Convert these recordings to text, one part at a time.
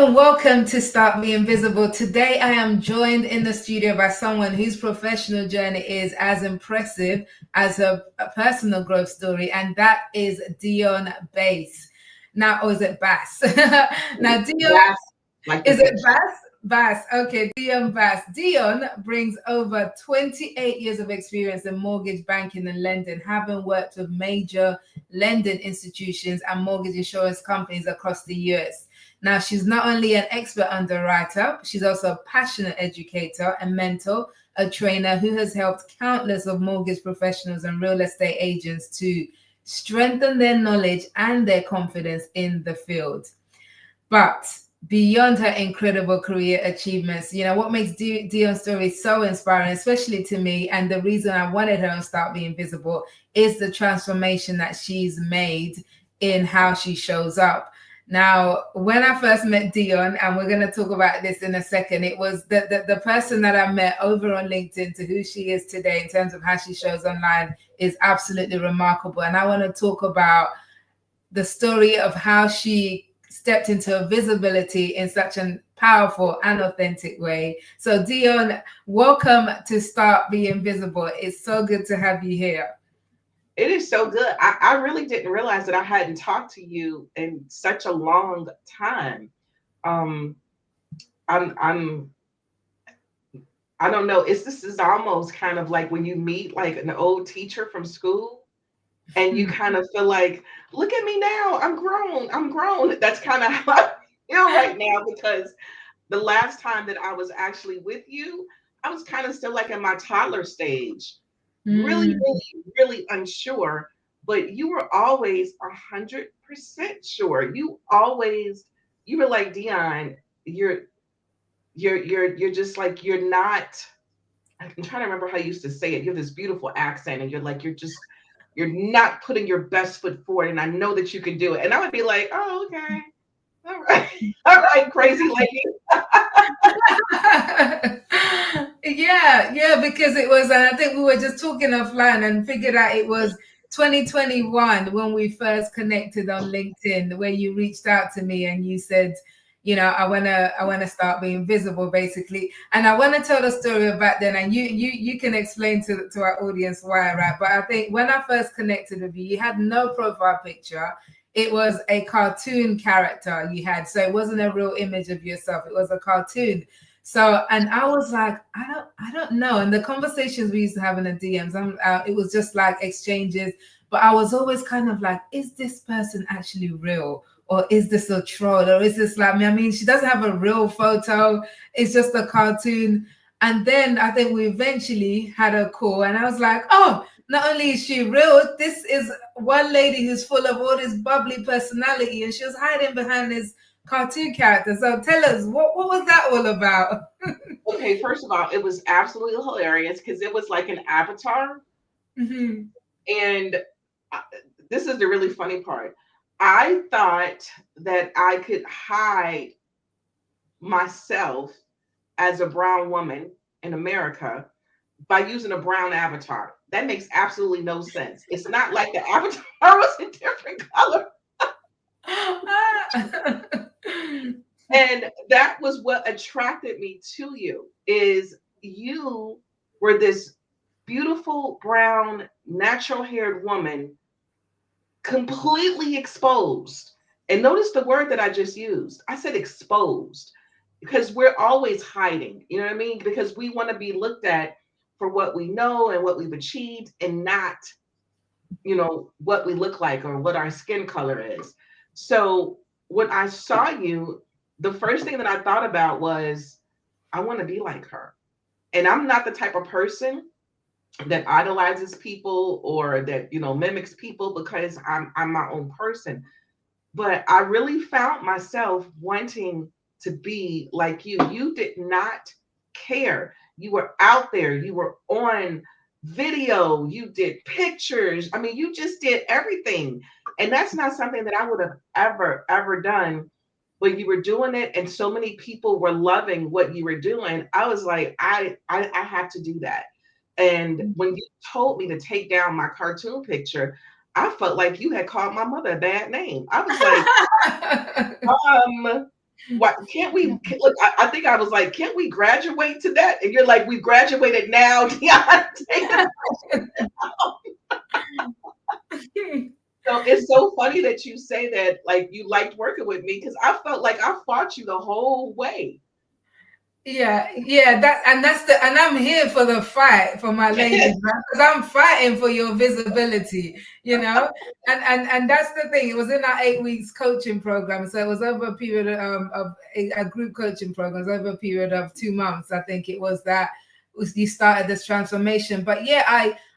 and welcome to Start Being Visible. Today I am joined in the studio by someone whose professional journey is as impressive as her personal growth story, and that is Dionne Bass. Now, or is it Bass? Now, Dionne, Bass, like the is it fish. Bass? Bass. Okay, Dionne Bass. Dionne brings over 28 years of experience in mortgage banking and lending, having worked with major lending institutions and mortgage insurance companies across the US. Now, she's not only an expert underwriter, she's also a passionate educator, a mentor, a trainer who has helped countless of mortgage professionals and real estate agents to strengthen their knowledge and their confidence in the field. But beyond her incredible career achievements, what makes Dionne's story so inspiring, especially to me, and the reason I wanted her to start being visible, is the transformation that she's made in how she shows up. Now, when I first met Dionne, and we're going to talk about this in a second, it was the person that I met over on LinkedIn to who she is today in terms of how she shows online is absolutely remarkable. And I want to talk about the story of how she stepped into visibility in such a powerful and authentic way. So Dionne, welcome to Start Being Visible. It's so good to have you here. It is so good. I really didn't realize that I hadn't talked to you in such a long time. Um, I'm I don't know. This is almost kind of like when you meet like an old teacher from school and you kind of feel like, look at me now. I'm grown. I'm grown. That's kind of how I feel right now because the last time that I was actually with you, I was kind of still like in my toddler stage, really, Mm. really, really unsure. But you were always 100% sure. You were like Dionne. You're just like you're not. I'm trying to remember how you used to say it. You have this beautiful accent, and you're not putting your best foot forward. And I know that you can do it. And I would be like, oh, okay, all right, all right, crazy lady. Yeah, because it was, and I think we were just talking offline and figured out it was 2021 when we first connected on LinkedIn, where you reached out to me and you said, I wanna start being visible, basically. And I want to tell the story about then, and you can explain to our audience why, right? But I think when I first connected with you, you had no profile picture. It was a cartoon character you had, so it wasn't a real image of yourself. It was a cartoon. So, and I was like, I don't know. And the conversations we used to have in the DMs, it was just like exchanges. But I was always kind of like, is this person actually real? Or is this a troll? Or is this like me? I mean, she doesn't have a real photo. It's just a cartoon. And then I think we eventually had a call, and I was like, oh, not only is she real, this is one lady who's full of all this bubbly personality, and she was hiding behind this cartoon character. So tell us, what was that all about? Okay, first of all, it was absolutely hilarious because it was like an avatar. Mhm. And uh, this is the really funny part. I thought that I could hide myself as a brown woman in America by using a brown avatar. That makes absolutely no sense. It's not like the avatar was a different color. And that was what attracted me to you is you were this beautiful brown natural haired woman completely exposed. And notice the word that I just used. I said exposed because we're always hiding. You know what I mean? Because we want to be looked at for what we know and what we've achieved and not, what we look like or what our skin color is. So when I saw you, the first thing that I thought about was, I want to be like her. And I'm not the type of person that idolizes people or that mimics people because I'm my own person, but I really found myself wanting to be like you. You did not care. You were out there, you were on video, you did pictures. I mean, you just did everything. And that's not something that I would have ever done. But you were doing it and so many people were loving what you were doing. I was like, I have to do that. And when you told me to take down my cartoon picture, I felt like you had called my mother a bad name. I was like, um, What can't we look? I think I was like, can't we graduate to that? And you're like, we graduated now, Dionne. So it's so funny that you say that, like you liked working with me because I felt like I fought you the whole way. Yeah, and I'm here for the fight for my ladies, because I'm fighting for your visibility, and that's the thing. It was in our 8 weeks coaching program, so it was over a period of a group coaching program. It was over a period of 2 months, I think it was that you started this transformation. But yeah,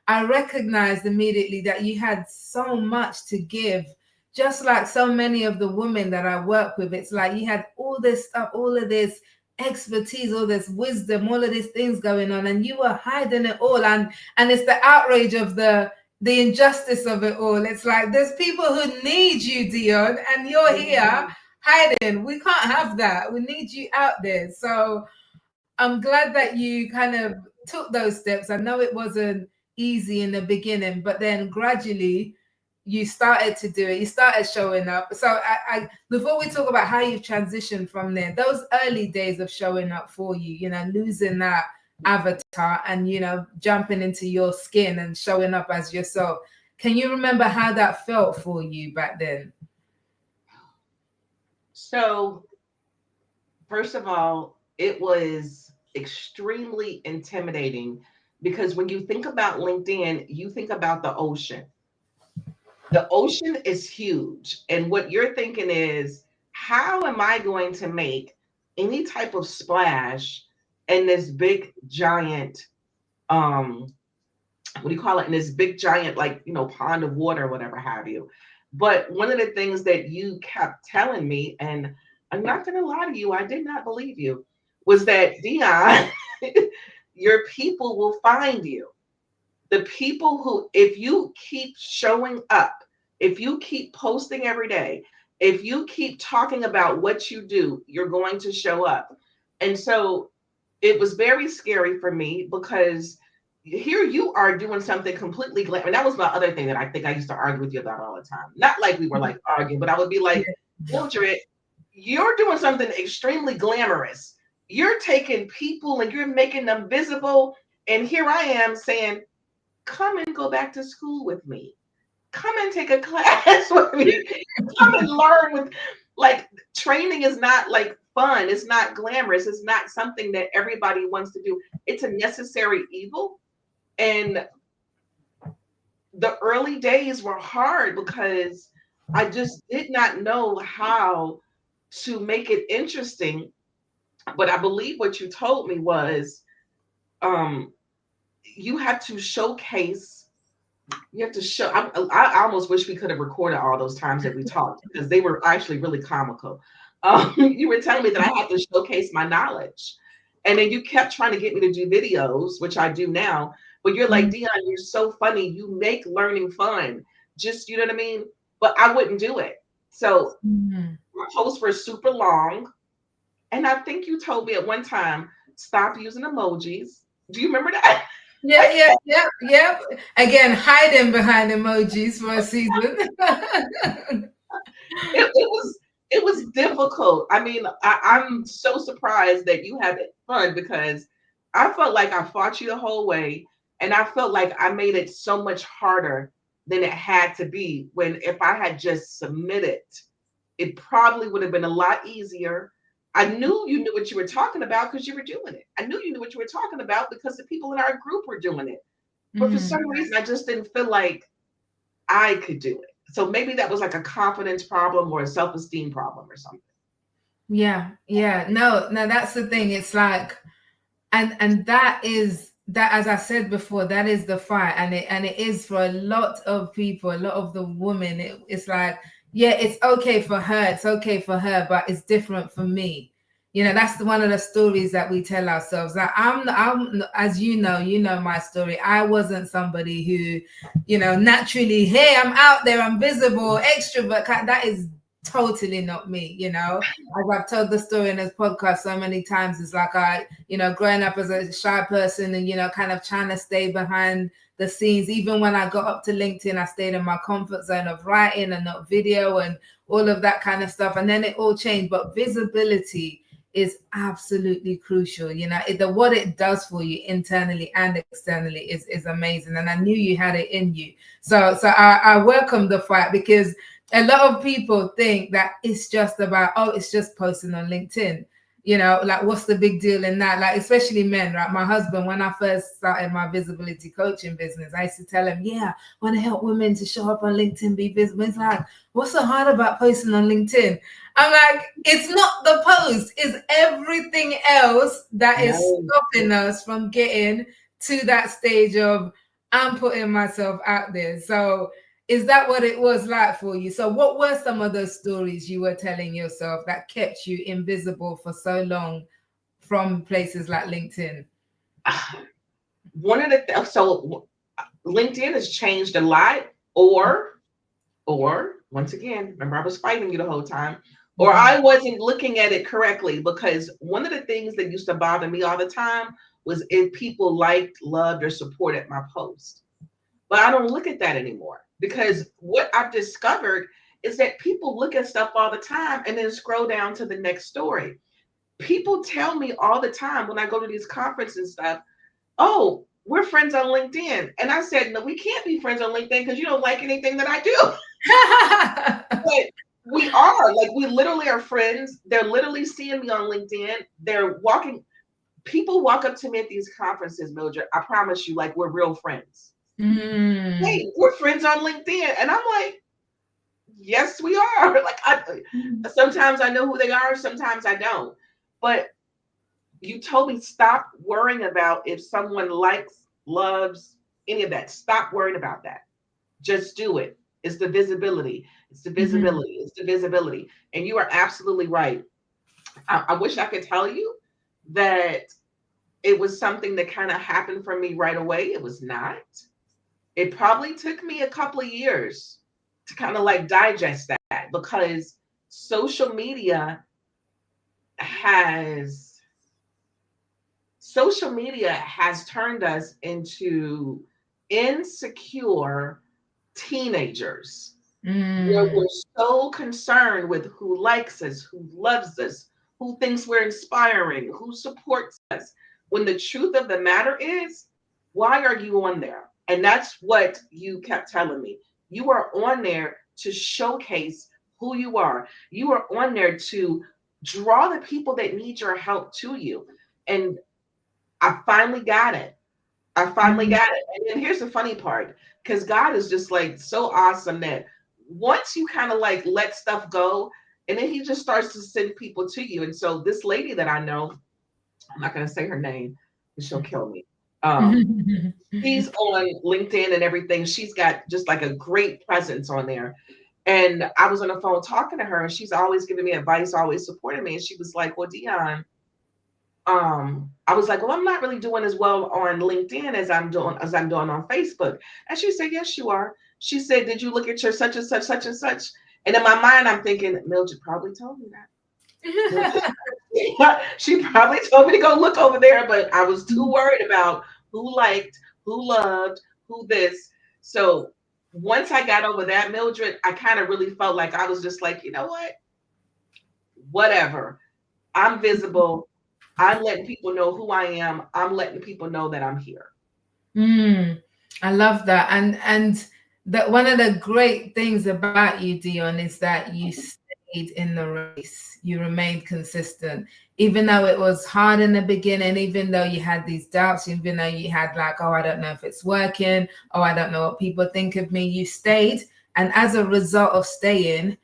I recognized immediately that you had so much to give. Just like so many of the women that I work with, it's like you had all this stuff, all of this expertise, all this wisdom, all of these things going on, and you were hiding it all. And it's the outrage of the injustice of it all. It's like there's people who need you, Dionne, and you're here hiding. We can't have that. We need you out there. So I'm glad that you kind of took those steps. I know it wasn't easy in the beginning, but then gradually you started to do it. You started showing up. So I before we talk about how you've transitioned from there, those early days of showing up for you, losing that avatar and jumping into your skin and showing up as yourself. Can you remember how that felt for you back then? So, first of all, it was extremely intimidating because when you think about LinkedIn, you think about the ocean. The ocean is huge. And what you're thinking is, how am I going to make any type of splash in this big giant, what do you call it? In this big giant, like, pond of water, or whatever have you. But one of the things that you kept telling me, and I'm not going to lie to you, I did not believe you, was that Dionne, your people will find you. The people who, if you keep showing up, if you keep posting every day, if you keep talking about what you do, you're going to show up. And so it was very scary for me because here you are doing something completely and that was my other thing that I think I used to argue with you about all the time. Not like we were like arguing, but I would be like, Mildred, you're doing something extremely glamorous. You're taking people and you're making them visible. And here I am saying, come and go back to school with me. Come and take a class with me. Come and learn with, like, training is not like fun. It's not glamorous. It's not something that everybody wants to do. It's a necessary evil. And the early days were hard because I just did not know how to make it interesting. But I believe what you told me was, um, you had to showcase. You have to show. I almost wish we could have recorded all those times that we talked because they were actually really comical. You were telling me that I had to showcase my knowledge, and then you kept trying to get me to do videos, which I do now. But you're like, Dionne, you're so funny. You make learning fun. Just, you know what I mean? But I wouldn't do it. So my posts were super long, and I think you told me at one time, stop using emojis. Do you remember that? Yeah. Again, hiding behind emojis for a season. it was difficult. I mean, I'm so surprised that you had it fun because I felt like I fought you the whole way, and I felt like I made it so much harder than it had to be. When if I had just submitted, it probably would have been a lot easier. I knew you knew what you were talking about because you were doing it. I knew you knew what you were talking about because the people in our group were doing it. But for some reason, I just didn't feel like I could do it. So maybe that was like a confidence problem or a self-esteem problem or something. Yeah. No, that's the thing. It's like, and that is that, as I said before, that is the fight. And it is for a lot of people, a lot of the women. It's like, yeah, it's okay for her. It's okay for her, but it's different for me. That's one of the stories that we tell ourselves. That I'm, as you know my story. I wasn't somebody who, naturally, hey, I'm out there, I'm visible, extrovert. That is totally not me. As I've told the story in this podcast so many times, it's like growing up as a shy person and, kind of trying to stay behind the scenes. Even when I got up to LinkedIn, I stayed in my comfort zone of writing and not video and all of that kind of stuff. And then it all changed. But visibility is absolutely crucial. You know, what it does for you internally and externally is amazing. And I knew you had it in you. So I welcome the fight, because a lot of people think that it's just about, oh, it's just posting on LinkedIn. You know, like, what's the big deal in that? Like, especially men, right? My husband, when I first started my visibility coaching business, I used to tell him, yeah, I want to help women to show up on LinkedIn, be visible. He's like, what's so hard about posting on LinkedIn? I'm like, it's not the post, it's everything else that is No. stopping us from getting to that stage of, I'm putting myself out there. So is that what it was like for you? So what were some of those stories you were telling yourself that kept you invisible for so long from places like LinkedIn? One of the so LinkedIn has changed a lot, or once again, remember I was fighting you the whole time, or I wasn't looking at it correctly, because one of the things that used to bother me all the time was if people liked, loved, or supported my post. But I don't look at that anymore, because what I've discovered is that people look at stuff all the time and then scroll down to the next story. People tell me all the time when I go to these conferences and stuff, oh, we're friends on LinkedIn. And I said, no, we can't be friends on LinkedIn because you don't like anything that I do. But we are, like, we literally are friends. They're literally seeing me on LinkedIn. They're walking. People walk up to me at these conferences, Mildred. I promise you, like, we're real friends. Hey, we're friends on LinkedIn. And I'm like, yes, we are. Like, sometimes I know who they are, sometimes I don't. But you told me stop worrying about if someone likes, loves, any of that. Stop worrying about that. Just do it. It's the visibility. It's the visibility. It's the visibility. And you are absolutely right. I wish I could tell you that it was something that kind of happened for me right away. It was not. It probably took me a couple of years to kind of like digest that, because social media has turned us into insecure teenagers, where we're so concerned with who likes us, who loves us, who thinks we're inspiring, who supports us, when the truth of the matter is, why are you on there? And that's what you kept telling me. You are on there to showcase who you are. You are on there to draw the people that need your help to you. And I finally got it. I finally got it. And then here's the funny part, because God is just like so awesome that once you kind of like let stuff go, and then he just starts to send people to you. And so this lady that I know, I'm not going to say her name because she'll kill me. She's on LinkedIn and everything. She's got just like a great presence on there. And I was on the phone talking to her, and she's always giving me advice, always supporting me. And she was like, well, Dionne, I was like, well, I'm not really doing as well on LinkedIn as I'm doing on Facebook. And she said, yes, you are. She said, did you look at your such and such, such and such? And in my mind, I'm thinking, Mildred probably told me that. She probably told me to go look over there, but I was too worried about who liked, who loved, who this. So once I got over that, Mildred, I kind of really felt like I was just like, you know what? Whatever. I'm visible. I'm letting people know who I am. I'm letting people know that I'm here. I love that. And that one of the great things about you, Dionne, is that you stayed in the race. You remained consistent, even though it was hard in the beginning, even though you had these doubts, even though you had like, oh, I don't know if it's working. Oh, I don't know what people think of me. You stayed. And as a result of staying,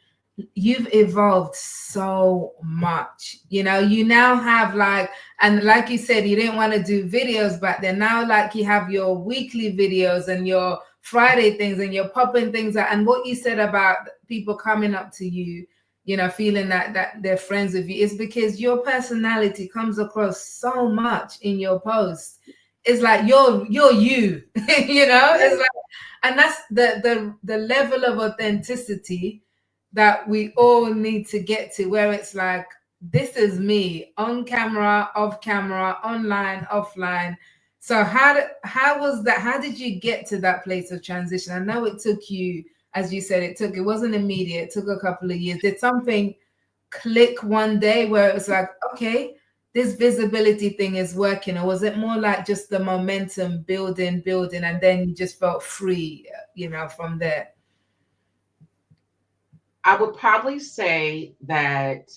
you've evolved so much. You know, you now have like, and like you said, you didn't want to do videos back then. Now, like, you have your weekly videos and your Friday things, and you're popping things out. And what you said about people coming up to you, you know, feeling that they're friends with you, is because your personality comes across so much in your posts. It's like you're you, you know. It's like, and that's the level of authenticity that we all need to get to, where it's like, this is me on camera, off camera, online, offline. So how was that? How did you get to that place of transition? I know it took you, as you said, it wasn't immediate. It took a couple of years. Did something click one day where it was like, okay, this visibility thing is working, or was it more like just the momentum building, and then you just felt free, from there? I would probably say that,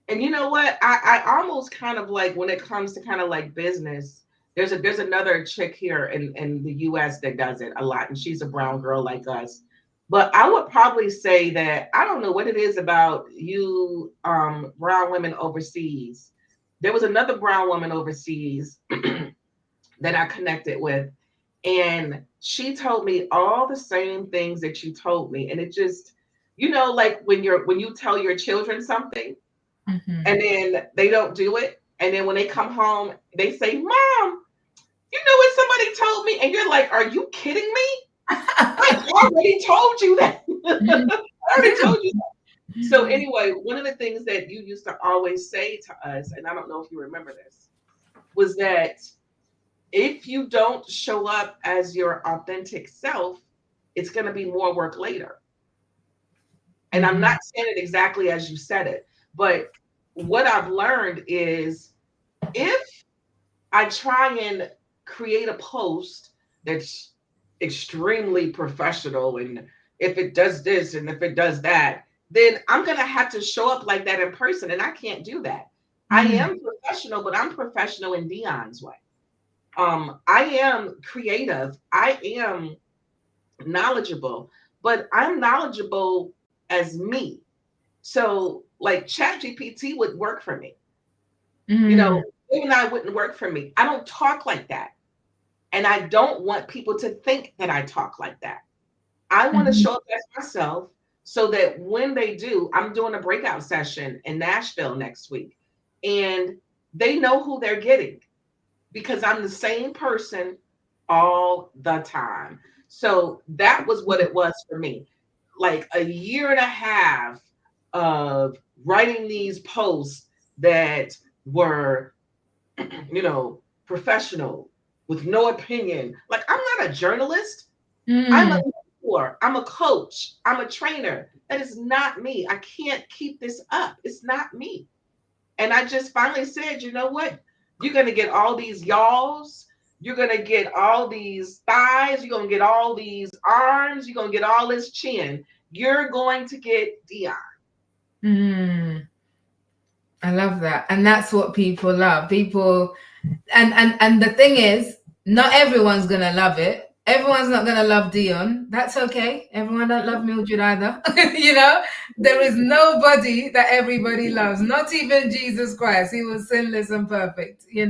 and you know what? I almost kind of like when it comes to kind of like business, there's another chick here in the US that does it a lot, and she's a brown girl like us. But I would probably say that I don't know what it is about you brown women overseas. There was another brown woman overseas that I connected with, and she told me all the same things that you told me. And it just, like when you tell your children something Mm-hmm. and then they don't do it. And then when they come home, they say, Mom, you know what somebody told me? And you're like, are you kidding me? I already told you that. I already told you that. So anyway, one of the things that you used to always say to us, and I don't know if you remember this, was that if you don't show up as your authentic self, it's going to be more work later. And I'm Mm-hmm. not saying it exactly as you said it, but what I've learned is if I try and create a post that's extremely professional, and if it does this and if it does that, then I'm going to have to show up like that in person. And I can't do that. I Mm-hmm. am professional, but I'm professional in Dionne's way. I am creative. I am knowledgeable, but I'm knowledgeable as me. So, like ChatGPT would work for me. You Mm-hmm. know, even I wouldn't work for me. I don't talk like that. And I don't want people to think that I talk like that. I want to Mm-hmm. show up as myself so that when they do, I'm doing a breakout session in Nashville next week, and they know who they're getting because I'm the same person all the time. So that was what it was for me. Like a year and a half of writing these posts that were, professional with no opinion. Like I'm not a journalist. I'm a Mm-hmm. mentor. I'm a coach. I'm a trainer. That is not me. I can't keep this up. It's not me. And I just finally said, you know what? You're going to get all these y'alls. You're going to get all these thighs. You're going to get all these arms. You're going to get all this chin. You're going to get Dionne. Mm-hmm. I love that. And that's what people love. People, and the thing is, not everyone's gonna love it. Everyone's not gonna love Dionne. That's okay. Everyone don't love Mildred either. There is nobody that everybody loves. Not even Jesus Christ. He was sinless and perfect. Yes.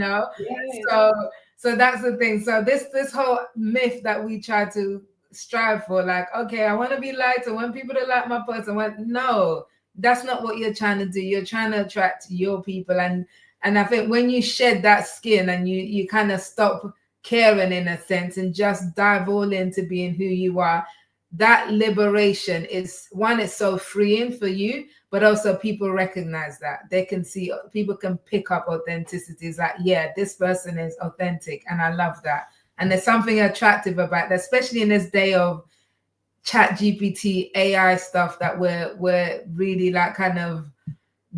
So so that's the thing. So this whole myth that we try to strive for, like, okay, I want to be liked. I want people to like my post. No, that's not what you're trying to do. You're trying to attract your people. And I think when you shed that skin and you kind of stop caring in a sense and just dive all into being who you are, that liberation is one, it's so freeing for you, but also people recognize that. They can see, people can pick up authenticity. It's like, yeah, this person is authentic. And I love that. And there's something attractive about that, especially in this day of chat GPT AI stuff that we're really like kind of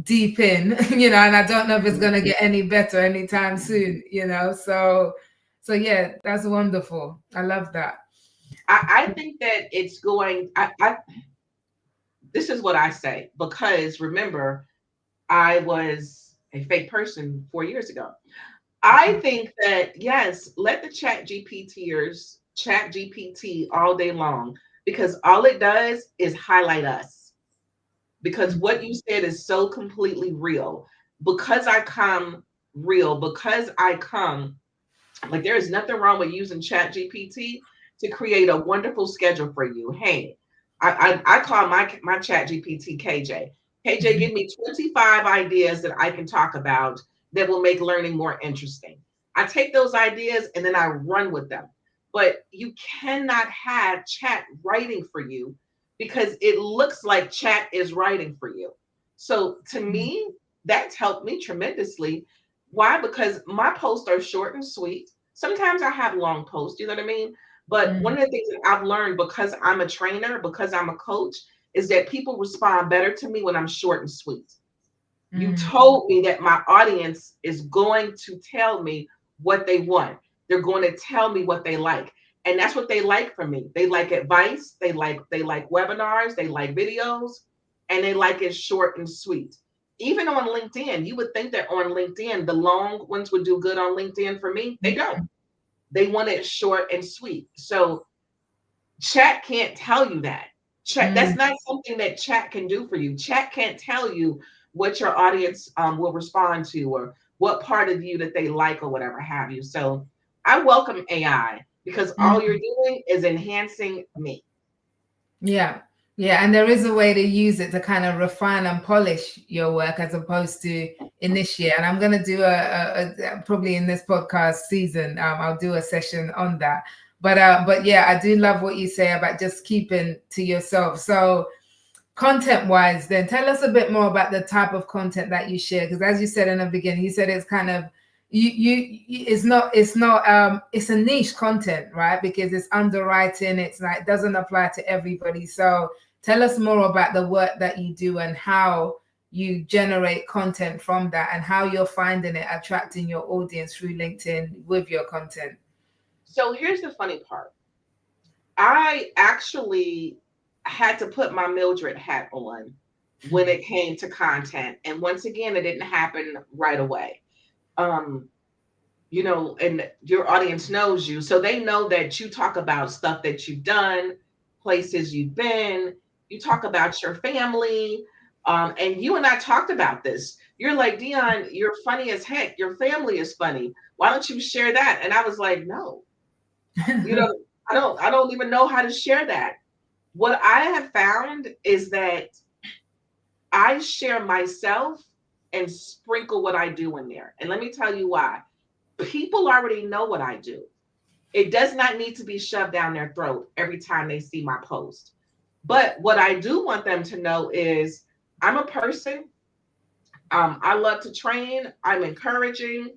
deep in, and I don't know if it's gonna get any better anytime soon. So yeah, that's wonderful. I love that. I think that it's going, this is what I say, because remember, I was a fake person 4 years ago. I think that yes, let the chat GPT all day long, because all it does is highlight us. Because what you said is so completely real. Because I come real, because I come like there is nothing wrong with using chat GPT to create a wonderful schedule for you. Hey, I call my chat GPT KJ. KJ, give me 25 ideas that I can talk about that will make learning more interesting. I take those ideas and then I run with them. But you cannot have chat writing for you because it looks like chat is writing for you. So to me, that's helped me tremendously. Why? Because my posts are short and sweet. Sometimes I have long posts, you know what I mean? But one Mm, of the things that I've learned because I'm a trainer, because I'm a coach, is that people respond better to me when I'm short and sweet. You mm, told me that my audience is going to tell me what they want. They're going to tell me what they like. And that's what they like from me. They like advice, they like webinars, they like videos, and they like it short and sweet. Even on LinkedIn, you would think that on LinkedIn the long ones would do good on LinkedIn for me. They don't. mm, They want it short and sweet. So chat can't tell you that. Chat, that's mm. not something that chat can do for you. Chat can't tell you what your audience will respond to, or what part of you that they like, or whatever have you. So I welcome AI because all you're Mm. doing is enhancing me. Yeah. Yeah. And there is a way to use it to kind of refine and polish your work as opposed to initiate. And I'm going to do probably in this podcast season, I'll do a session on that. But yeah, I do love what you say about just keeping to yourself. So, content wise, then tell us a bit more about the type of content that you share, because as you said in the beginning, you said it's kind of it's not it's a niche content, right? Because it's underwriting, it's like doesn't apply to everybody. So tell us more about the work that you do and how you generate content from that and how you're finding it attracting your audience through LinkedIn with your content. So here's the funny part. I actually had to put my Mildred hat on when it came to content. And once again, it didn't happen right away. Um, and your audience knows you. So they know that you talk about stuff that you've done, places you've been, you talk about your family. And you and I talked about this. You're like, Dionne, you're funny as heck. Your family is funny. Why don't you share that? And I was like, no, you know, I don't even know how to share that. What I have found is that I share myself and sprinkle what I do in there. And let me tell you why. People already know what I do. It does not need to be shoved down their throat every time they see my post. But what I do want them to know is I'm a person. I love to train. I'm encouraging.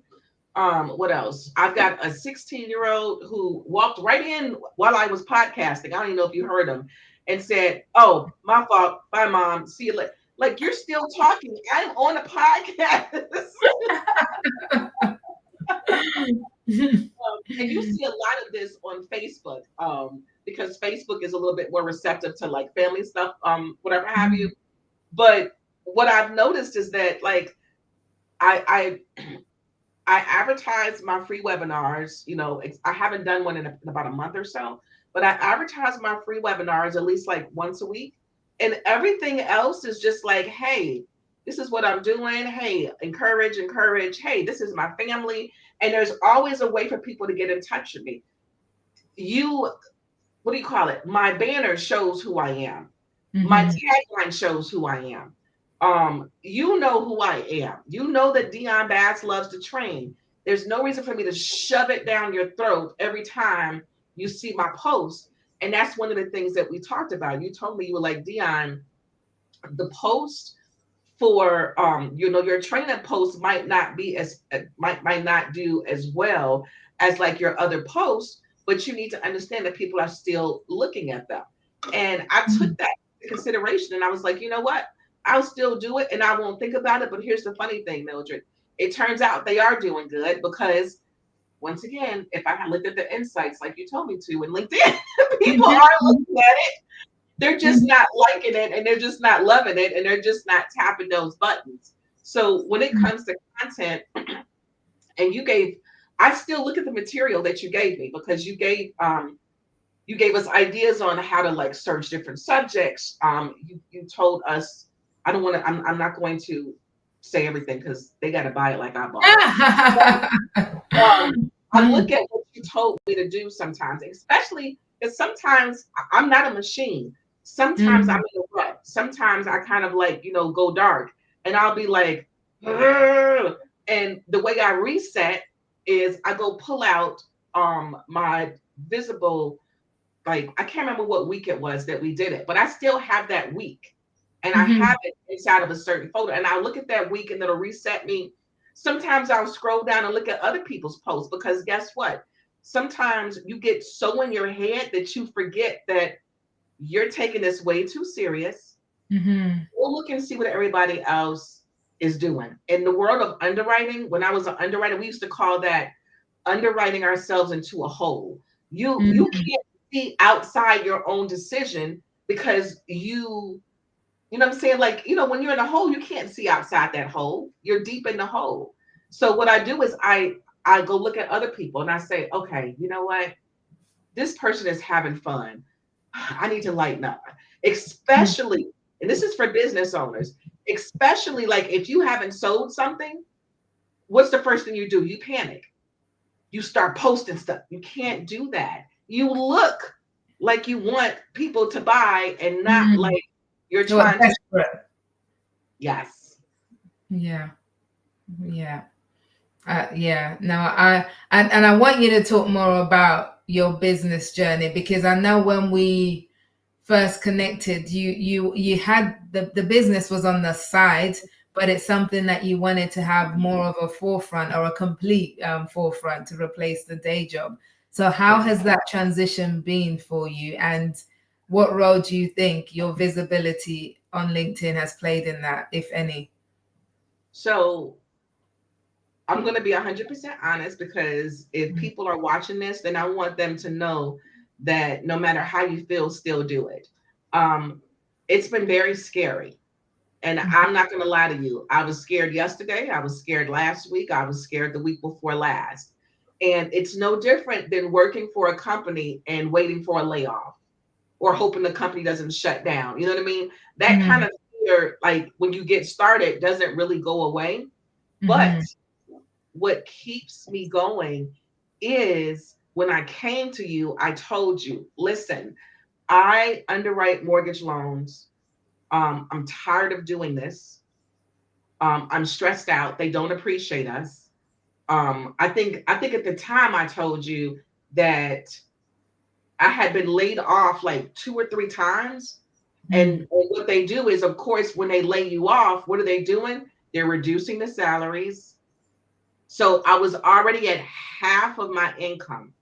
What else? I've got a 16-year-old who walked right in while I was podcasting. I don't even know if you heard him, and said, "Oh, my fault. Bye, mom. See you later." Like you're still talking. I'm on a podcast. And you see a lot of this on Facebook, because Facebook is a little bit more receptive to like family stuff, whatever have you. But what I've noticed is that like I I advertise my free webinars. I haven't done one in about a month or so, but I advertise my free webinars at least like once a week. And everything else is just like, hey, this is what I'm doing. Hey, encourage, encourage. Hey, this is my family. And there's always a way for people to get in touch with me. You, what do you call it? My banner shows who I am. My Mhm. tagline shows who I am. You know who I am. You know that Dionne Bass loves to train. There's no reason for me to shove it down your throat every time you see my post. And that's one of the things that we talked about. You told me you were like, Dionne, the post for your training post might not be as might not do as well as like your other posts, but you need to understand that people are still looking at them. And I took Mhm. that into consideration, and I was like, you know what, I'll still do it and I won't think about it. But here's the funny thing, Mildred, it turns out they are doing good because once again, if I had looked at the insights like you told me to in LinkedIn, people Mhm. are Mhm. looking at it. They're just Mhm. not liking it, and they're just not loving it, and they're just not tapping those buttons. So when it comes to content, and I still look at the material that you gave me, because you gave us ideas on how to like search different subjects. You told us, I don't want to I'm not going to say everything because they got to buy it like I bought it. Um, I look Mm, at what you told me to do sometimes, especially because sometimes I'm not a machine. Sometimes I'm mhm, in a rut. Sometimes I kind of like, go dark, and I'll be like, "Ugh." And the way I reset is I go pull out my visible, like I can't remember what week it was that we did it, but I still have that week, and I have mhm, it inside of a certain folder, and I'll look at that week and it'll reset me. Sometimes I'll scroll down and look at other people's posts, because guess what? sometimes you get so in your head that you forget that you're taking this way too serious. Mm-hmm. Go look and see what everybody else is doing. In the world of underwriting, when I was an underwriter, we used to call that underwriting ourselves into a hole. You Mm-hmm. can't see outside your own decision because you know what I'm saying? Like, when you're in a hole, you can't see outside that hole. You're deep in the hole. So what I do is I go look at other people and I say, okay, you know what? This person is having fun. I need to lighten up. Especially, and this is for business owners, especially like if you haven't sold something, what's the first thing you do? You panic. You start posting stuff. You can't do that. You look like you want people to buy and not Mm-hmm. like you're So what, trying to. desperate? Yes. Yeah. Yeah. Yeah, no, and I want you to talk more about your business journey, because I know when we first connected, you had the business was on the side, but it's something that you wanted to have more of a forefront, or a complete forefront, to replace the day job. So how Yes. has that transition been for you, and what role do you think your visibility on LinkedIn has played in that, if any? So I'm going to be 100% honest, because if people are watching this, then I want them to know that no matter how you feel, still do it. Um, it's been very scary. And I'm not going to lie to you. I was scared yesterday. I was scared last week. I was scared the week before last. And it's no different than working for a company and waiting for a layoff, or hoping the company doesn't shut down. You know what I mean? That kind Mm-hmm. of fear, like when you get started, doesn't really go away. But Mm-hmm. what keeps me going is when I came to you, I told you, listen, I underwrite mortgage loans. I'm tired of doing this. I'm stressed out. They don't appreciate us. I think at the time I told you that I had been laid off like 2 or 3 times. And what they do is, of course, when they lay you off, what are they doing? They're reducing the salaries. So I was already at half of my income.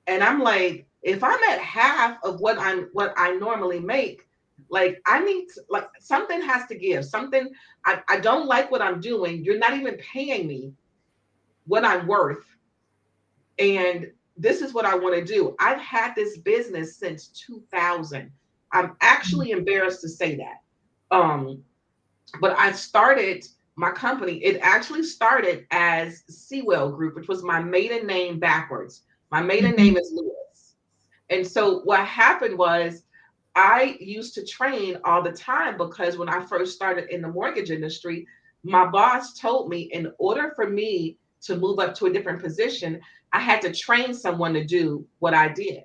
And I'm like, if I'm at half of what I normally make, like I need to, like something has to give. Something I don't like what I'm doing. You're not even paying me what I'm worth. And this is what I want to do. I've had this business since 2000. I'm actually embarrassed to say that. Um, but I started my company. It actually started as Sewell Group, which was my maiden name backwards. My maiden Mm-hmm. name is Lewis. And so what happened was I used to train all the time, because when I first started in the mortgage industry, my boss told me in order for me to move up to a different position, I had to train someone to do what I did.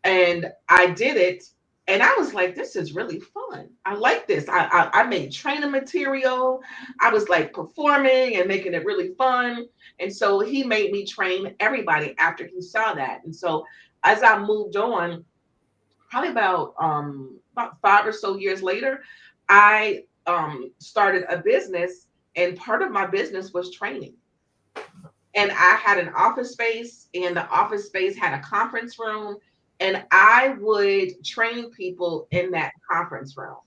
And I did it. And I was like, this is really fun. I like this. I made training material. I was like performing and making it really fun. And so he made me train everybody after he saw that. And so as I moved on, probably about 5 or so years later, I started a business, and part of my business was training. And I had an office space, and the office space had a conference room, and I would train people in that conference room.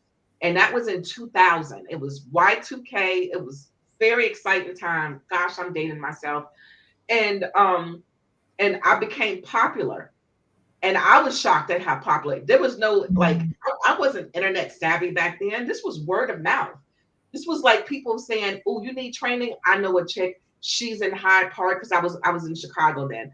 And that was in 2000. It was Y2K. It was very exciting time. Gosh, I'm dating myself. And I became popular, and I was shocked at how popular. There was no like I wasn't internet savvy back then. This was word of mouth. This was like people saying, "Oh, you need training? I know a chick. She's in Hyde Park," because I was in Chicago then.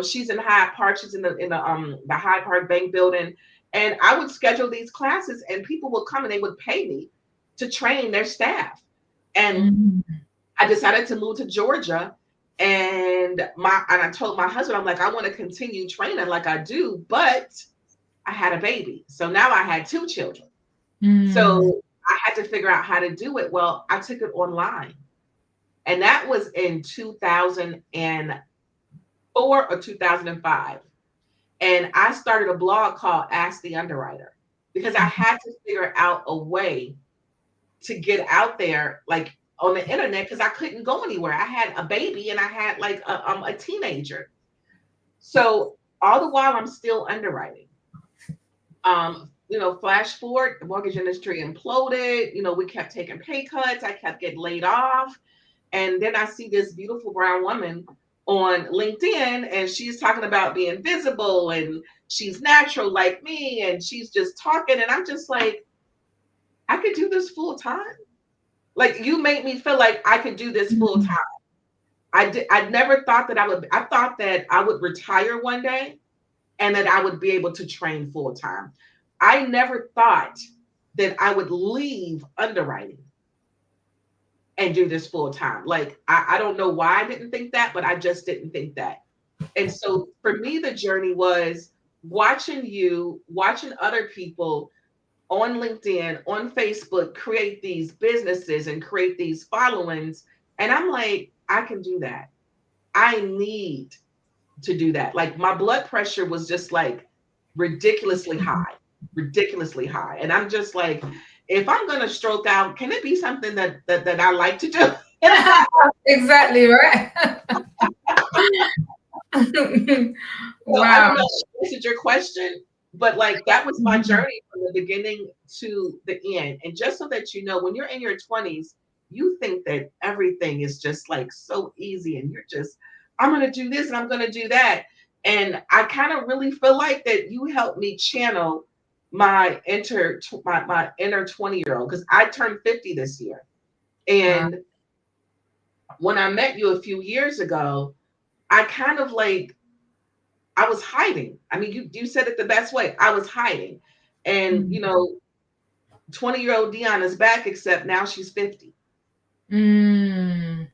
She's in Hyde Park. She's in the Hyde Park Bank building, and I would schedule these classes, and people would come and they would pay me to train their staff. And Mm-hmm. I decided to move to Georgia, and I told my husband, I'm like, I want to continue training like I do, but I had a baby. So now I had 2 children. Mm-hmm. So I had to figure out how to do it. Well, I took it online. And that was in 2004 or 2005. And I started a blog called Ask the Underwriter, because I had to figure out a way to get out there, like on the internet, because I couldn't go anywhere. I had a baby and I had like a teenager. So all the while I'm still underwriting. Flash forward, the mortgage industry imploded. We kept taking pay cuts. I kept getting laid off. And then I see this beautiful brown woman on LinkedIn, and she's talking about being visible and she's natural like me, and she's just talking. And I'm just like, I could do this full time. Like, you make me feel like I could do this full time. I never thought that I thought that I would retire one day and that I would be able to train full time. I never thought that I would leave underwriting and do this full time. Like, I don't know why I didn't think that, but I just didn't think that. And so for me, the journey was watching other people on LinkedIn, on Facebook, create these businesses and create these followings. And I'm like, I can do that. I need to do that. Like, my blood pressure was just like ridiculously high, ridiculously high. And I'm just like, if I'm gonna stroke out, can it be something that I like to do? Exactly, right? I don't Wow. know if this is your question, but like, that was my journey from the beginning to the end. And just so that you know, when you're in your 20s, you think that everything is just like so easy, and you're just, I'm gonna do this and I'm gonna do that. And I kind of really feel like that you helped me channel my inner 20-year-old, because I turned 50 this year. Wow. And when I met you a few years ago, I kind of like, I was hiding. I mean, you said it the best way. I was hiding. And, 20-year-old Dionne is back, except now she's 50. Mm,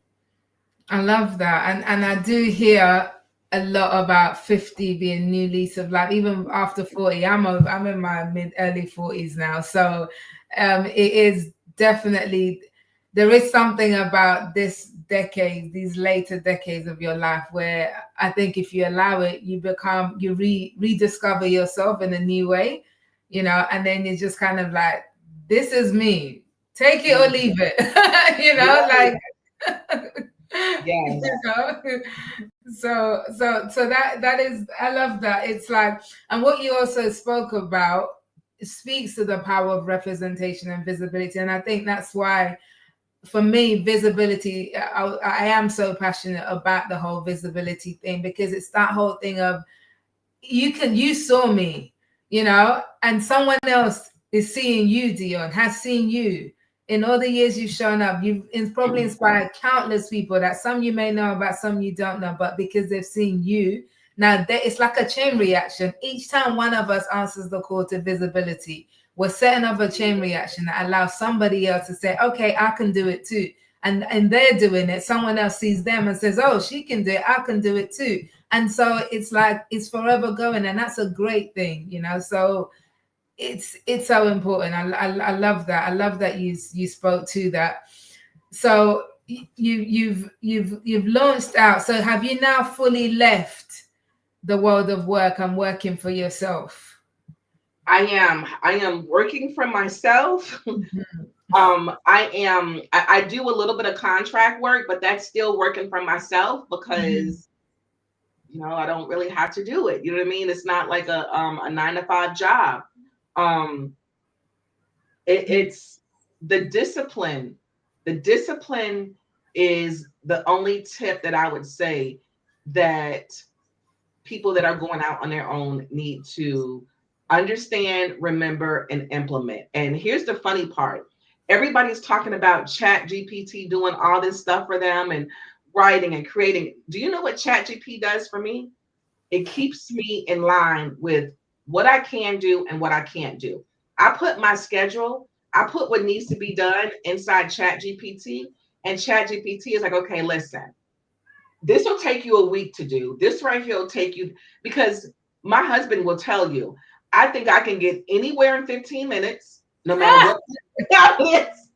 I love that. And I do hear a lot about 50 being new lease of life, even after 40. I'm in my mid early 40s now. So it is definitely, there is something about this decade, these later decades of your life, where I think if you allow it, you rediscover yourself in a new way, and then you're just kind of like, this is me. Take it or leave it. Yes, Like you yes. know. So that is, I love that. It's like, and what you also spoke about speaks to the power of representation and visibility. And I think that's why, for me, visibility, I am so passionate about the whole visibility thing, because it's that whole thing of, you saw me, and someone else is seeing you, Dionne, has seen you in all the years you've shown up. You've probably inspired countless people, that some you may know about, some you don't know, but because they've seen you, now it's like a chain reaction. Each time one of us answers the call to visibility, we're setting up a chain reaction that allows somebody else to say, okay, I can do it too. And they're doing it. Someone else sees them and says, oh, she can do it, I can do it too. And so it's like, it's forever going, and that's a great thing, so it's so important. I love that. I love that you spoke to that. So you've launched out. So have you now fully left the world of work and working for yourself? I am working for myself. I do a little bit of contract work, but that's still working for myself, Mhm. because I don't really have to do it. You know what I mean? It's not like a 9 to 5 job. Um, it's the discipline. The discipline is the only tip that I would say that people that are going out on their own need to understand, remember, and implement. And here's the funny part. Everybody's talking about Chat GPT doing all this stuff for them and writing and creating. Do you know what Chat GPT does for me? It keeps me in line with what I can do and what I can't do. I put my schedule, I put what needs to be done inside Chat GPT, and Chat GPT is like, okay, listen, this will take you a week to do. This right here will take you, because my husband will tell you, I think I can get anywhere in 15 minutes, no matter what it is.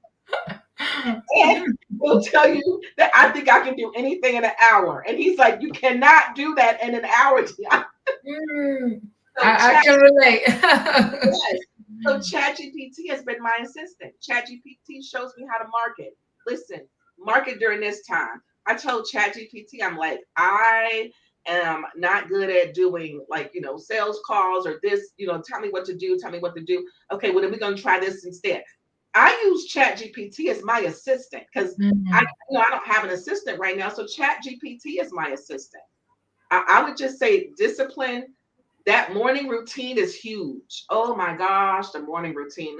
And he'll tell you that I think I can do anything in an hour. And he's like, you cannot do that in an hour. Mm, So I can relate. yes. So ChatGPT has been my assistant. ChatGPT shows me how to market. Listen, market during this time. I told ChatGPT, I'm like, I am not good at doing like, sales calls or this, tell me what to do, tell me what to do. Okay, well then we're gonna try this instead. I use Chat GPT as my assistant because Mhm. I don't have an assistant right now. So Chat GPT is my assistant. I would just say discipline. That morning routine is huge. Oh my gosh, the morning routine.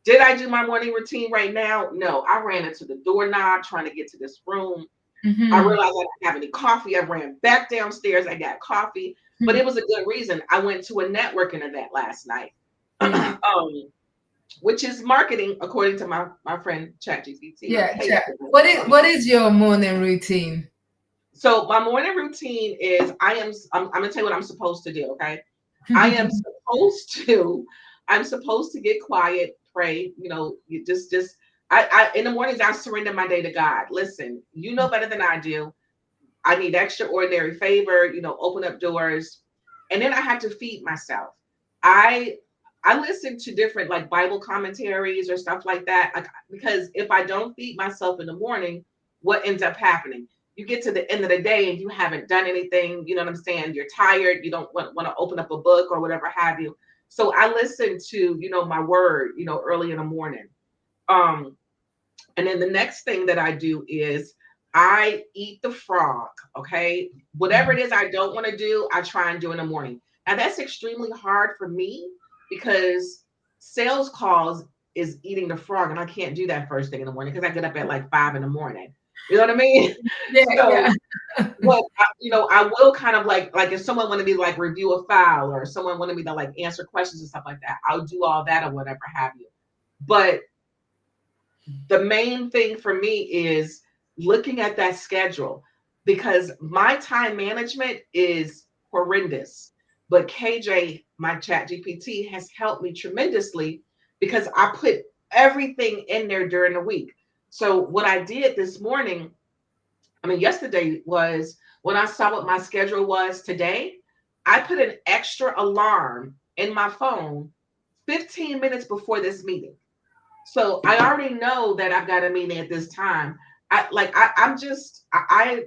Did I do my morning routine right now? No, I ran into the doorknob trying to get to this room. I Mhm. realized I didn't have any coffee. I ran back downstairs. I got coffee, but it was a good reason. I went to a networking event last night, Yeah. which is marketing, according to my friend ChatGPT. Yeah. Okay, Chat. What is your morning routine? so my morning routine is I'm gonna tell you what I'm supposed to do. Okay, I am supposed to I'm supposed to get quiet, pray. You just I in the mornings I surrender my day to God. Listen, you know better than I do. I need extraordinary favor, open up doors. And then I have to feed myself. I I listen to different like Bible commentaries or stuff like that. Because if I don't feed myself in the morning, what ends up happening? You get to the end of the day and you haven't done anything, you know what I'm saying? You're tired, you don't want to open up a book or whatever have you. So I listen to, my word, early in the morning. Um, and then the next thing that I do is I eat the frog. Okay. Whatever it is I don't want to do, I try and do in the morning. Now that's extremely hard for me because sales calls is eating the frog, and I can't do that first thing in the morning because I get up at like 5 in the morning. You know what I mean? Yeah. So Yeah. what I will kind of like if someone wanted me to like review a file or someone wanted me to like answer questions and stuff like that, I'll do all that or whatever have you. But the main thing for me is looking at that schedule because my time management is horrendous. But KJ, my chat GPT, has helped me tremendously because I put everything in there during the week. So what I did this morning, I mean, yesterday was when I saw what my schedule was today, I put an extra alarm in my phone 15 minutes before this meeting. So I already know that I've got a meeting at this time. I'm just I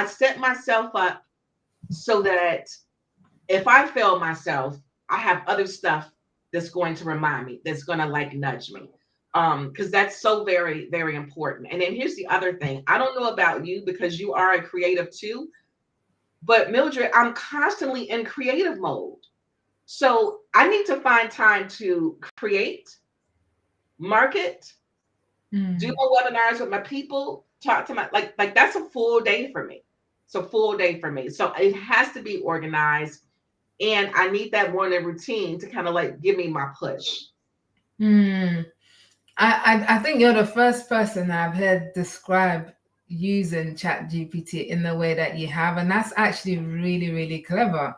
set myself up so that if I fail myself, I have other stuff that's going to remind me, that's going to like nudge me. Because that's so very, very important. And then here's the other thing. I don't know about you because you are a creative too, but Mildred, I'm constantly in creative mode. So I need to find time to create, market, do Mm. my webinars with my people, talk to my like that's a full day for me. It's a full day for me. So it has to be organized, and I need that morning routine to kind of like give me my push. Mm. I think you're the first person I've heard describe using Chat GPT in the way that you have, and that's actually really, really clever.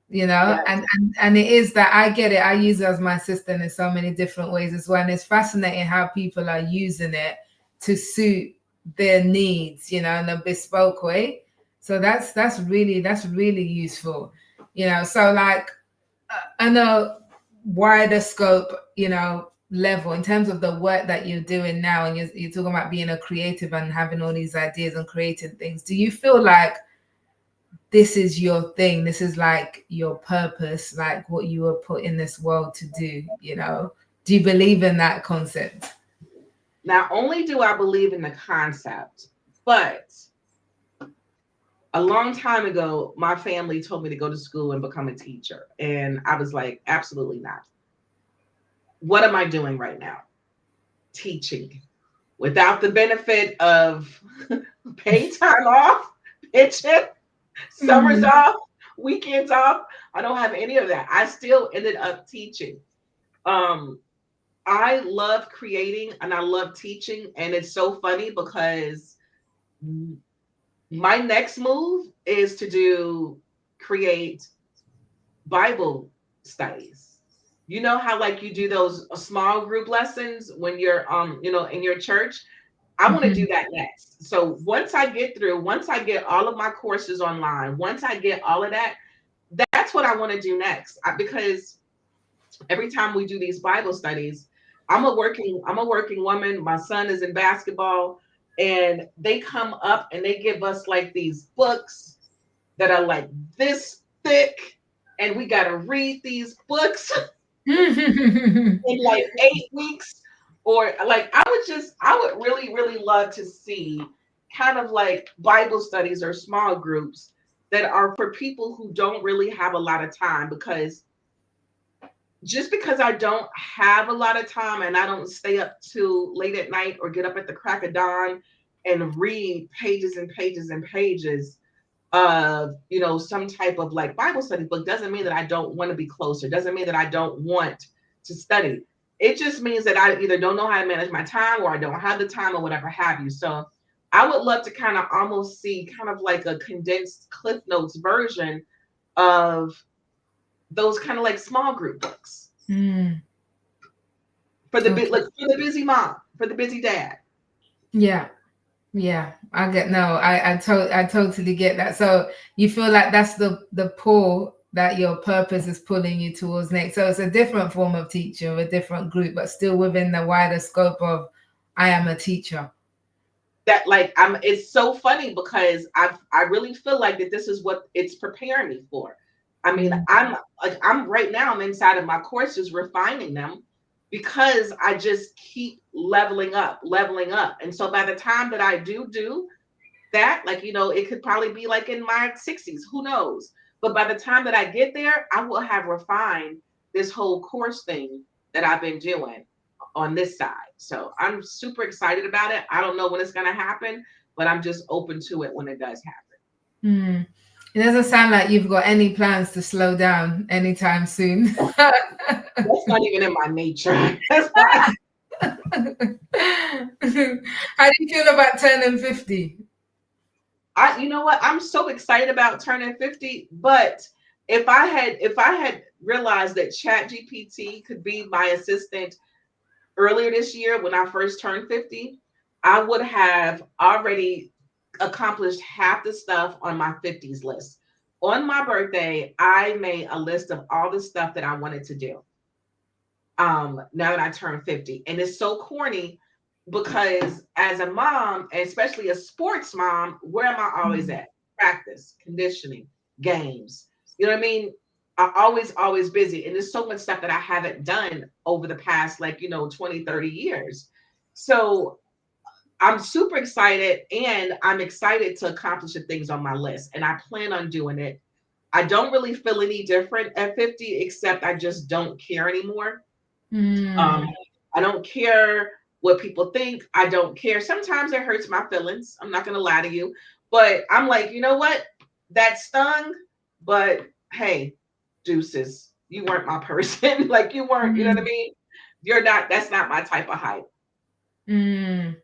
Yes. And it is that I get it. I use it as my assistant in so many different ways as well. And it's fascinating how people are using it to suit their needs, in a bespoke way. So that's really useful. So like on a wider scope, level in terms of the work that you're doing now, and you're talking about being a creative and having all these ideas and creating things. Do you feel like this is your thing, this is like your purpose, like what you were put in this world to do you believe in that concept? Not only do I believe in the concept, but a long time ago, my family told me to go to school and become a teacher. And I was like, absolutely not. What am I doing right now? Teaching without the benefit of paid time off, pension, summers Mm. off, weekends off. I don't have any of that. I still ended up teaching. Um, I love creating and I love teaching. And it's so funny because my next move is to create Bible studies. You know how like you do those small group lessons when you're in your church? I want to do Mhm. that next. So once I get all of my courses online, once I get all of that, that's what I want to do next. Because every time we do these Bible studies, I'm a working woman. My son is in basketball, and they come up and they give us like these books that are like this thick, and we got to read these books in like 8 weeks. Or like, I would really, really love to see kind of like Bible studies or small groups that are for people who don't really have a lot of time, because just because I don't have a lot of time and I don't stay up too late at night or get up at the crack of dawn and read pages and pages and pages of, some type of like Bible study book, doesn't mean that I don't want to be closer. Doesn't mean that I don't want to study. It just means that I either don't know how to manage my time, or I don't have the time, or whatever have you. So I would love to kind of almost see kind of like a condensed Cliff Notes version of those kind of like small group books for the Okay. like for the busy mom, for the busy dad. Yeah. Yeah, I get no, I totally get that. So you feel like that's the pull that your purpose is pulling you towards next. So it's a different form of teacher, a different group, but still within the wider scope of I am a teacher. That like it's so funny because I really feel like that this is what it's preparing me for. I mean, Mm. I'm right now, I'm inside of my courses refining them, because I just keep leveling up. And so by the time that I do that, like, it could probably be like in my 60s, who knows? But by the time that I get there, I will have refined this whole course thing that I've been doing on this side. So I'm super excited about it. I don't know when it's going to happen, but I'm just open to it when it does happen. Mm. It doesn't sound like you've got any plans to slow down anytime soon. That's not even in my nature. That's not. How do you feel about turning 50? You know what? I'm so excited about turning 50, but if I had realized that Chat GPT could be my assistant earlier this year when I first turned 50, I would have already accomplished half the stuff on my 50s list. On my birthday, I made a list of all the stuff that I wanted to do. Now that I turned 50. And it's so corny because as a mom, especially a sports mom, where am I always at? Practice, conditioning, games. You know what I mean? I'm always busy. And there's so much stuff that I haven't done over the past, like, 20, 30 years. So I'm super excited, and I'm excited to accomplish the things on my list. And I plan on doing it. I don't really feel any different at 50, except I just don't care anymore. Mm. Um, I don't care what people think. I don't care. Sometimes it hurts my feelings. I'm not going to lie to you. But I'm like, you know what? That stung. But hey, deuces. You weren't my person. Like, you weren't, you know what I Mm. mean? You're not, that's not my type of hype. Mm.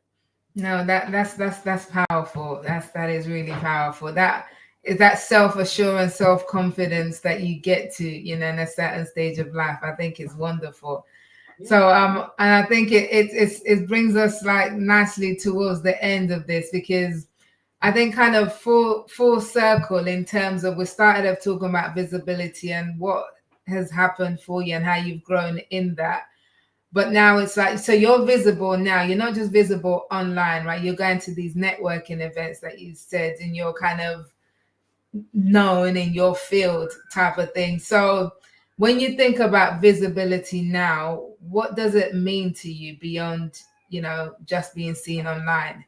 No, that's powerful. That is really powerful. That is that self-assurance, self-confidence that you get to, in a certain stage of life. I think is wonderful. Yeah. So and I think it brings us like nicely towards the end of this, because I think kind of full circle in terms of we started off talking about visibility and what has happened for you and how you've grown in that. But now it's like, so you're visible now. You're not just visible online, right? You're going to these networking events that you said, and you're kind of known in your field type of thing. So when you think about visibility now, what does it mean to you beyond, just being seen online?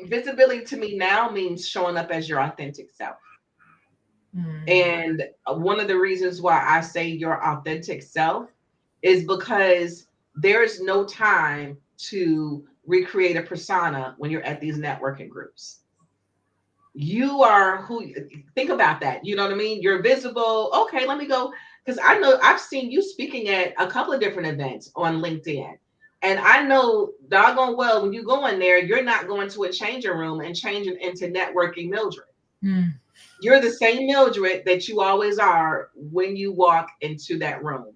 Visibility to me now means showing up as your authentic self. Mm. And one of the reasons why I say your authentic self is because there's no time to recreate a persona when you're at these networking groups. You are who, think about that. You know what I mean? You're visible. Okay, let me go. Because I know I've seen you speaking at a couple of different events on LinkedIn. And I know doggone well when you go in there, you're not going to a changing room and changing into networking Mildred. Mm. You're the same Mildred that you always are when you walk into that room.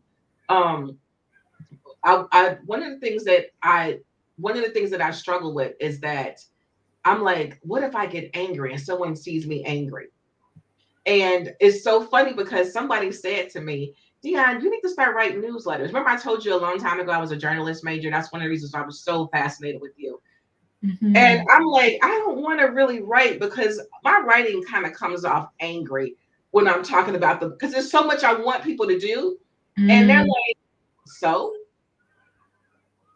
Um, one of the things that I struggle with is that I'm like, what if I get angry and someone sees me angry? And it's so funny because somebody said to me, Dionne, you need to start writing newsletters. Remember, I told you a long time ago I was a journalist major. That's one of the reasons I was so fascinated with you. And I'm like, I don't want to really write because my writing kind of comes off angry when I'm talking about them because there's so much I want people to do. And they're like, so?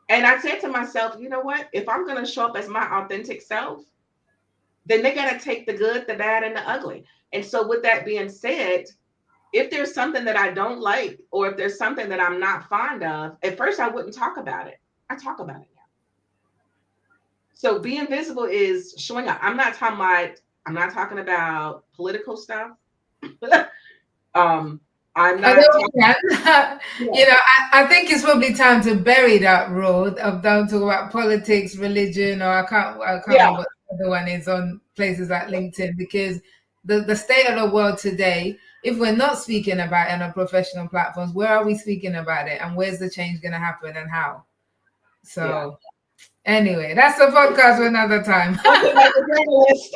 And I said to myself, you know what? If I'm going to show up as my authentic self, then they got to take the good, the bad, and the ugly. And so, with that being said, if there's something that I don't like, or if there's something that I'm not fond of, at first I wouldn't talk about it. I talk about it now. So being visible is showing up. I'm not talking about political stuff. I'm I not don't talking. understand. Yeah, You know, I think it's probably time to bury that road of don't talk about politics, religion, or I can't yeah, remember what the other one is on places like LinkedIn, because the state of the world today, if we're not speaking about it on our professional platforms, where are we speaking about it, and where's the change going to happen, and how? yeah. So anyway, that's a podcast for another time. Nothing like a journalist.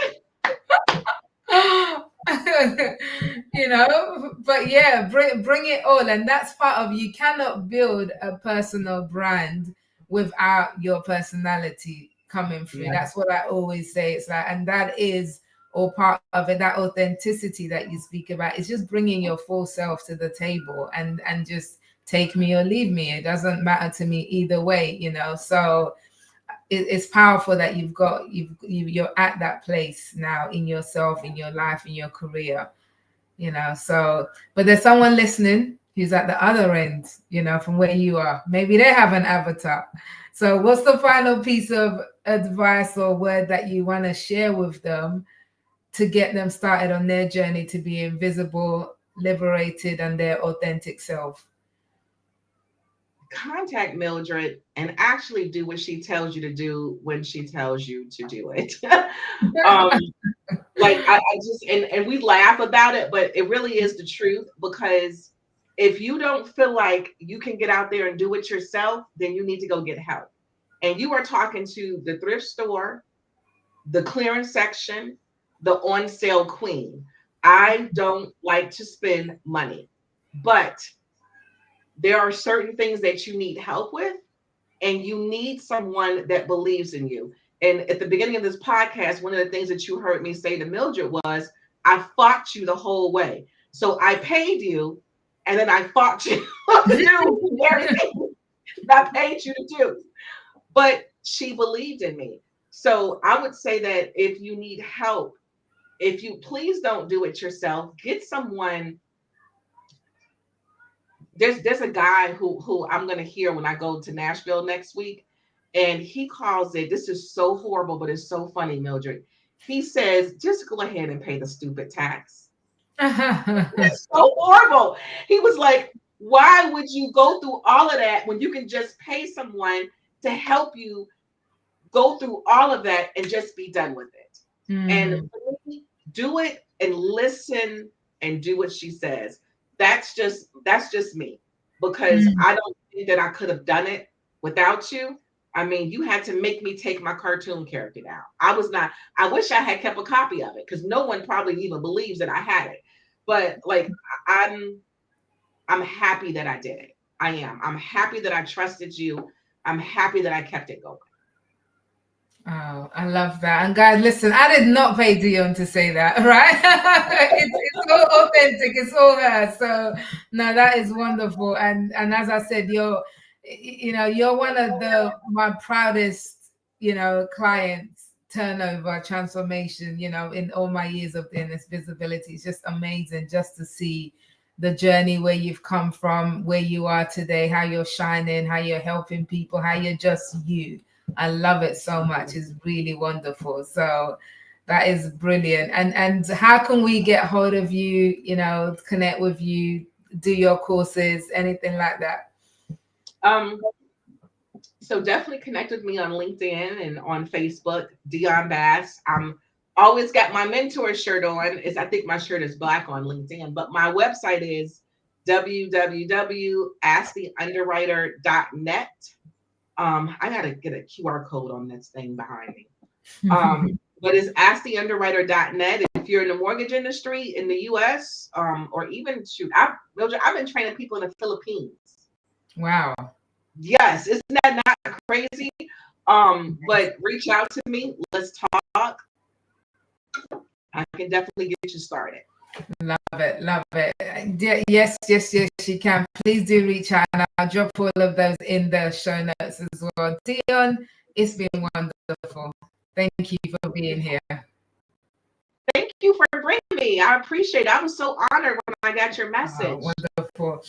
You know, but yeah, bring it all. And that's part of, you cannot build a personal brand without your personality coming through. Yeah. That's what I always say. It's like, and that is all part of it, that authenticity that you speak about. It's just bringing your full self to the table, and just take me or leave me. It doesn't matter to me either way, you know. So it's powerful that you're at that place now in yourself, in your life, in your career, you know. So, but there's someone listening who's at the other end, you know, from where you are. Maybe they have an avatar. So what's the final piece of advice or word that you want to share with them to get them started on their journey to be invisible, liberated, and their authentic self? Contact Mildred and actually do what she tells you to do when she tells you to do it. um, like I just and we laugh about it, but it really is the truth because if you don't feel like you can get out there and do it yourself, then you need to go get help. And you are talking to the thrift store, the clearance section, the on sale queen. I don't like to spend money, but there are certain things that you need help with, and you need someone that believes in you. And at the beginning of this podcast, one of the things that you heard me say to Mildred was, I fought you the whole way. So I paid you, and then I fought you to do everything that I paid you to do. But she believed in me. So I would say that if you need help, if you please don't do it yourself, get someone. There's a guy who I'm gonna hear when I go to Nashville next week, and he calls it. This is so horrible, but it's so funny, Mildred. He says, just go ahead and pay the stupid tax. It's so horrible. He was like, why would you go through all of that when you can just pay someone to help you go through all of that and just be done with it? And Mm, do it and listen and do what she says. That's just me because mm. I don't think that I could have done it without you. I mean, you had to make me take my cartoon character down. I was not. I wish I had kept a copy of it because no one probably even believes that I had it. But like, I'm happy that I did it. I am. I'm happy that I trusted you. I'm happy that I kept it going. Oh, I love that. And guys, listen, I did not pay Dionne to say that, right? It's all authentic, it's all her. So no, that is wonderful. And as I said, you're one of my proudest, clients, turnover, transformation, in all my years of in this visibility. It's just amazing just to see the journey where you've come from, where you are today, how you're shining, how you're helping people, how you're just you. I love it so much. It's really wonderful. So that is brilliant. And how can we get hold of you, connect with you, do your courses, anything like that? Um, So definitely connect with me on LinkedIn and on Facebook, Dionne Bass. I'm always got my mentor shirt on. Is I think my shirt is black on LinkedIn, but my website is www.asktheunderwriter.net. I gotta get a QR code on this thing behind me. But it's asktheunderwriter.net. If you're in the mortgage industry in the US, or even shoot, I've been training people in the Philippines. Wow. Yes, isn't that not crazy? But reach out to me. Let's talk. I can definitely get you started. Love it, love it. Yes, you can. Please do reach out, and I'll drop all of those in the show notes as well. Dionne, it's been wonderful. Thank you for being here. Thank you for bringing me. I appreciate it. I was so honored when I got your message. Wonderful.